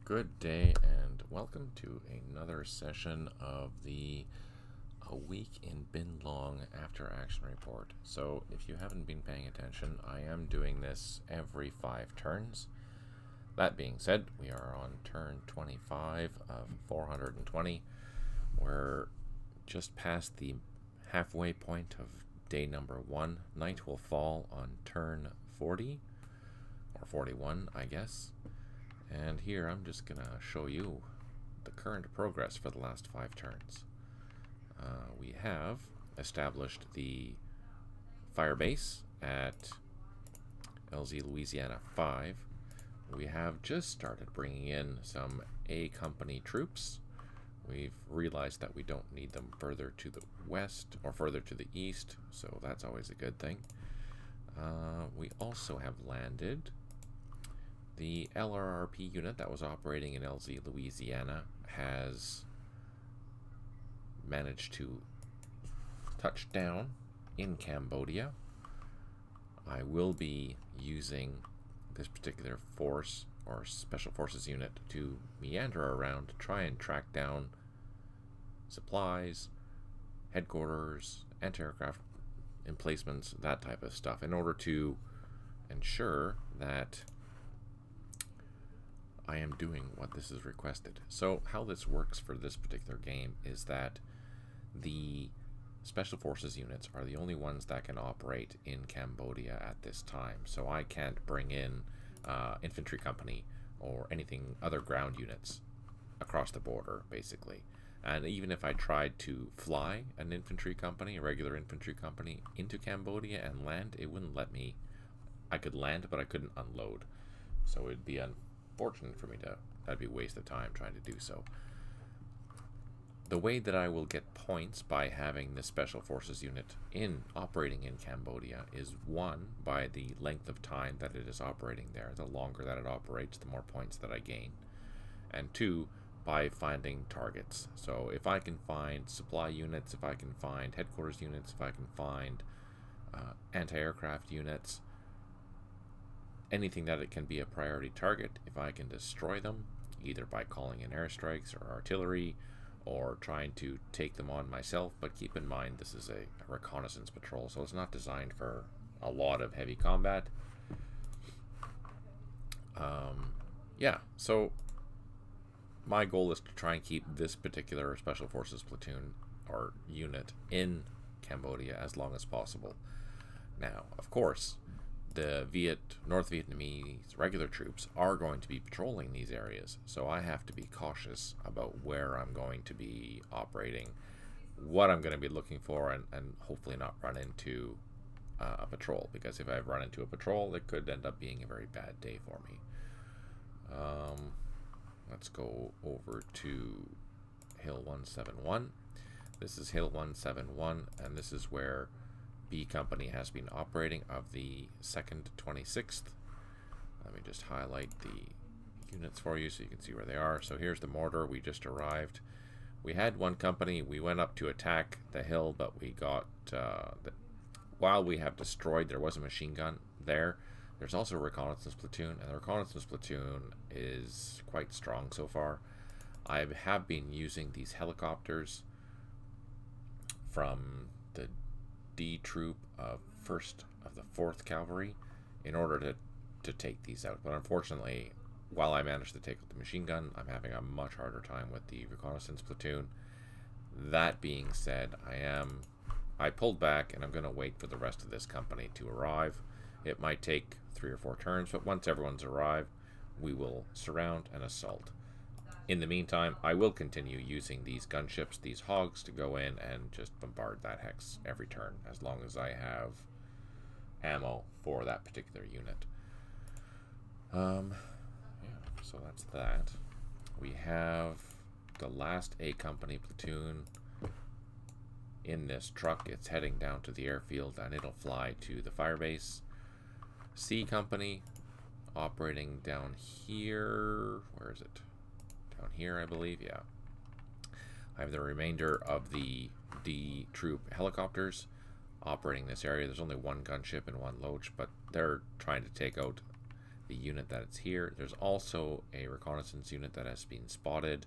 Good day and welcome to another session of the A Week in Binh Long After Action Report. So if you haven't been paying attention, I am doing this every 5 turns. That being said, we are on turn 25 of 420. We're just past the halfway point of day number 1. Night will fall on turn 40, or 41, I guess. And here I'm just going to show you the current progress for the last 5 turns. We have established the fire base at LZ Louisiana 5. We have just started bringing in some A Company troops. We've realized that we don't need them further to the west or further to the east, so that's always a good thing. We also have landed the LRRP unit that was operating in LZ Louisiana has managed to touch down in Cambodia. I will be using this particular force or special forces unit to meander around to try and track down supplies, headquarters, anti-aircraft emplacements, that type of stuff, in order to ensure that I am doing what this is requested. So how this works for this particular game is that the Special Forces units are the only ones that can operate in Cambodia at this time. So I can't bring in infantry company or anything other ground units across the border, basically. And even if I tried to fly an infantry company, a regular infantry company, into Cambodia and land, it wouldn't let me. I could land, but I couldn't unload. So it'd be unfortunate for me to, that'd be a waste of time trying to do so. The way that I will get points by having the Special Forces unit operating in Cambodia is 1, by the length of time that it is operating there. The longer that it operates, the more points that I gain. And 2, by finding targets. So if I can find supply units, if I can find headquarters units, if I can find anti-aircraft units, anything that it can be a priority target, if I can destroy them, either by calling in airstrikes or artillery, or trying to take them on myself. But keep in mind, this is a reconnaissance patrol, so it's not designed for a lot of heavy combat. Yeah, so my goal is to try and keep this particular Special Forces platoon or unit in Cambodia as long as possible. Now, of course, the North Vietnamese regular troops are going to be patrolling these areas, so I have to be cautious about where I'm going to be operating, what I'm going to be looking for, and hopefully not run into a patrol, because if I run into a patrol, it could end up being a very bad day for me. Let's go over to Hill 171. This is Hill 171, and this is where B Company has been operating of the 2nd to 26th. Let me just highlight the units for you so you can see where they are. So here's the mortar. We just arrived. We had 1 company. We went up to attack the hill, but we got while we have destroyed, there was a machine gun there. There's also a reconnaissance platoon, and the reconnaissance platoon is quite strong so far. I have been using these helicopters from the D troop of 1st of the 4th Cavalry in order to take these out. But unfortunately, while I managed to take out the machine gun, I'm having a much harder time with the reconnaissance platoon. That being said, I pulled back, and I'm going to wait for the rest of this company to arrive. It might take 3 or 4 turns, but once everyone's arrived, we will surround and assault. In the meantime, I will continue using these gunships, these hogs, to go in and just bombard that hex every turn, as long as I have ammo for that particular unit. Yeah, so that's that. We have the last A Company platoon in this truck. It's heading down to the airfield, and it'll fly to the firebase. C Company operating down here. Where is it? Down here, I believe. Yeah. I have the remainder of the D troop helicopters operating this area. There's only 1 gunship and 1 loach, but they're trying to take out the unit that it's here. There's also a reconnaissance unit that has been spotted.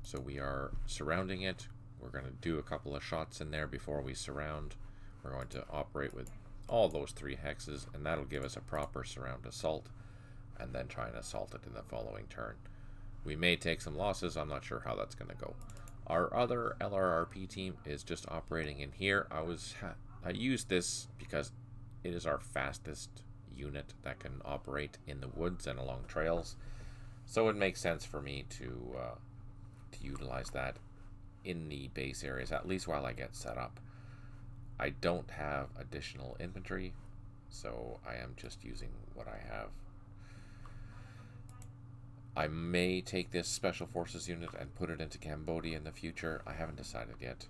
So we are surrounding it. We're going to do a couple of shots in there before we surround. We're going to operate with all those 3 hexes, and that'll give us a proper surround assault, and then try and assault it in the following turn. We may take some losses. I'm not sure how that's going to go. Our other LRRP team is just operating in here. I used this because it is our fastest unit that can operate in the woods and along trails, so it makes sense for me to utilize that in the base areas, at least while I get set up. I don't have additional infantry, so I am just using what I have. I may take this special forces unit and put it into Cambodia in the future. I haven't decided yet.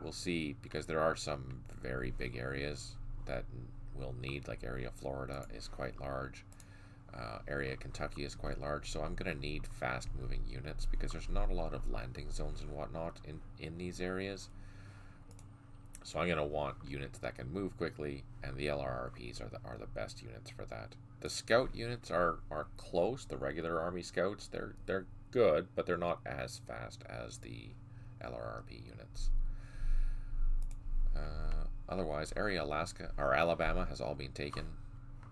We'll see, because there are some very big areas that will need, like Area Florida is quite large. Area Kentucky is quite large, so I'm going to need fast moving units because there's not a lot of landing zones and whatnot in these areas. So I'm going to want units that can move quickly, and the LRRPs are the best units for that. The scout units are close. The regular army scouts, they're good, but they're not as fast as the LRRP units. Otherwise, Area Alaska or Alabama has all been taken.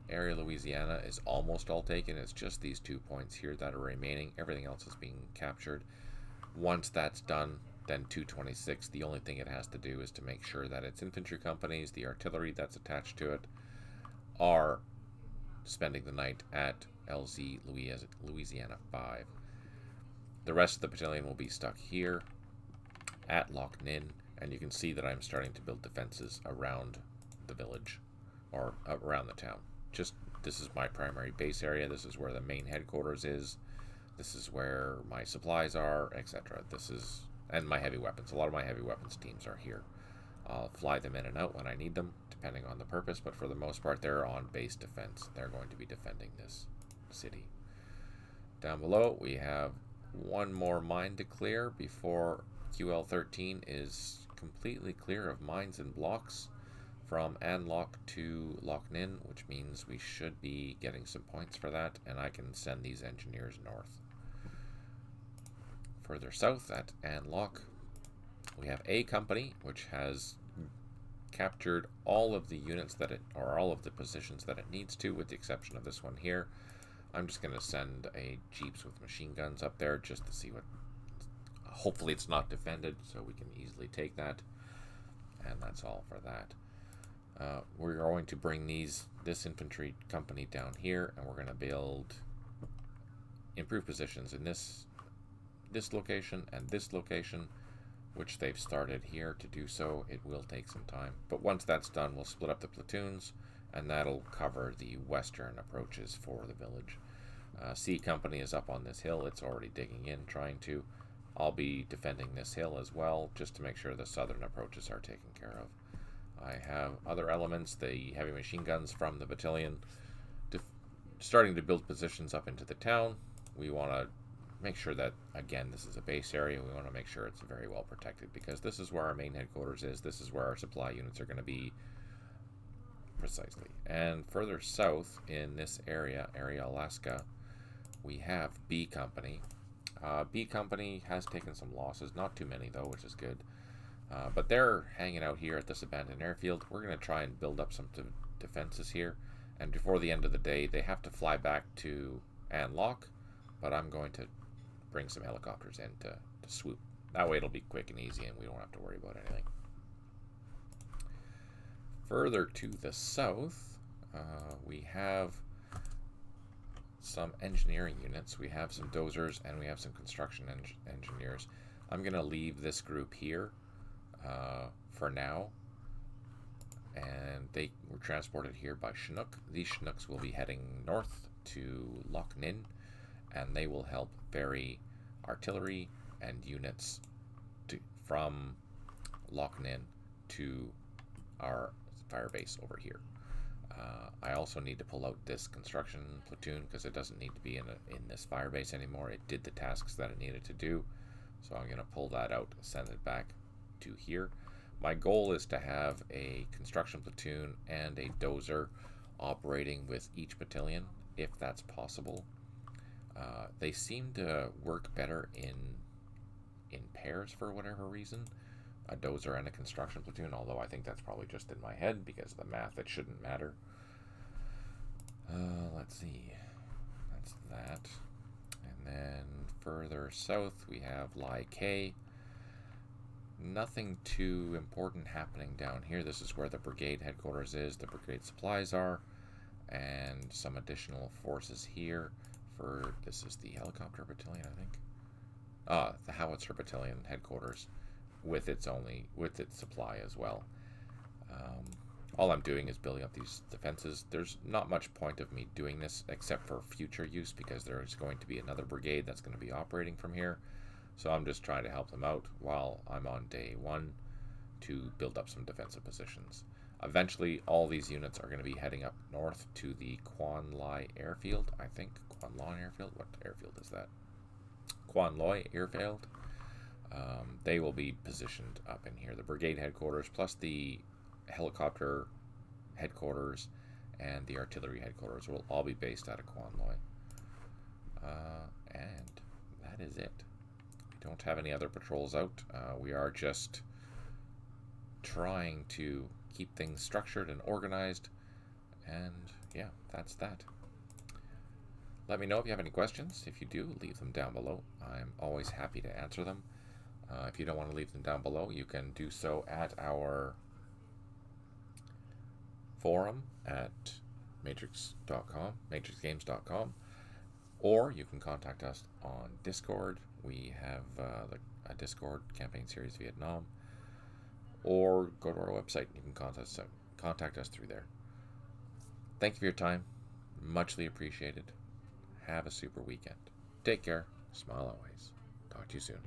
Area Louisiana is almost all taken. It's just these 2 points here that are remaining. Everything else is being captured. Once that's done, then 226, the only thing it has to do is to make sure that its infantry companies, the artillery that's attached to it, are spending the night at LZ Louisiana 5. The rest of the battalion will be stuck here at Loch Ninh, and you can see that I'm starting to build defenses around the village, or around the town. This is my primary base area. This is where the main headquarters is. This is where my supplies are, etc. And my heavy weapons. A lot of my heavy weapons teams are here. I'll fly them in and out when I need them, depending on the purpose, but for the most part, they're on base defense. They're going to be defending this city. Down below, we have one more mine to clear before QL13 is completely clear of mines and blocks from An Loch to Loch Ninh, which means we should be getting some points for that, and I can send these engineers north. Further south at An Loch, we have a company which has captured all of the units or all of the positions that it needs to, with the exception of this one here. I'm just going to send a jeeps with machine guns up there just to see what. Hopefully it's not defended, so we can easily take that, and that's all for that. We're going to bring this infantry company down here, and we're going to build improved positions in this location and this location, which they've started here to do so. It will take some time, but once that's done, we'll split up the platoons, and that'll cover the western approaches for the village. C company is up on this hill. It's already digging in, trying to. I'll be defending this hill as well, just to make sure the southern approaches are taken care of. I have other elements, the heavy machine guns from the battalion, starting to build positions up into the town. We want to make sure that, again, this is a base area. We want to make sure it's very well protected, because this is where our main headquarters is. This is where our supply units are going to be, precisely. And further south in this area, Area Alaska, we have B Company. B Company has taken some losses, not too many though, which is good. But they're hanging out here at this abandoned airfield. We're going to try and build up some defenses here, and before the end of the day, they have to fly back to An Loch, but I'm going to bring some helicopters in to swoop. That way it'll be quick and easy, and we don't have to worry about anything. Further to the south, we have some engineering units. We have some dozers, and we have some construction engineers. I'm going to leave this group here for now, and they were transported here by Chinook. These Chinooks will be heading north to Loch Ninh, and they will help ferry artillery and units from Loch Ninh to our fire base over here. I also need to pull out this construction platoon because it doesn't need to be in this fire base anymore. It did the tasks that it needed to do, so I'm going to pull that out, send it back to here. My goal is to have a construction platoon and a dozer operating with each battalion, if that's possible. They seem to work better in pairs for whatever reason. A dozer and a construction platoon, although I think that's probably just in my head because of the math. It shouldn't matter. Let's see. That's that. And then further south we have Lai K. Nothing too important happening down here. This is where the brigade headquarters is, the brigade supplies are, and some additional forces here for, this is the helicopter battalion, I think. The howitzer battalion headquarters with its supply as well. All I'm doing is building up these defenses. There's not much point of me doing this except for future use because there's going to be another brigade that's going to be operating from here. So I'm just trying to help them out while I'm on day one to build up some defensive positions. Eventually, all these units are going to be heading up north to the Quan Lai airfield, I think. Quan Lai airfield? What airfield is that? Quan Lai airfield. They will be positioned up in here. The brigade headquarters plus the helicopter headquarters and the artillery headquarters will all be based out of Quan Lai. And that is it. We don't have any other patrols out. We are just trying to keep things structured and organized. And yeah, that's that. Let me know if you have any questions. If you do, leave them down below. I'm always happy to answer them. If you don't want to leave them down below, you can do so at our forum at matrixgames.com, or you can contact us on Discord. We have a Discord campaign series Vietnam, or go to our website. You can contact us through there. Thank you for your time. Muchly appreciated. Have a super weekend. Take care. Smile always. Talk to you soon.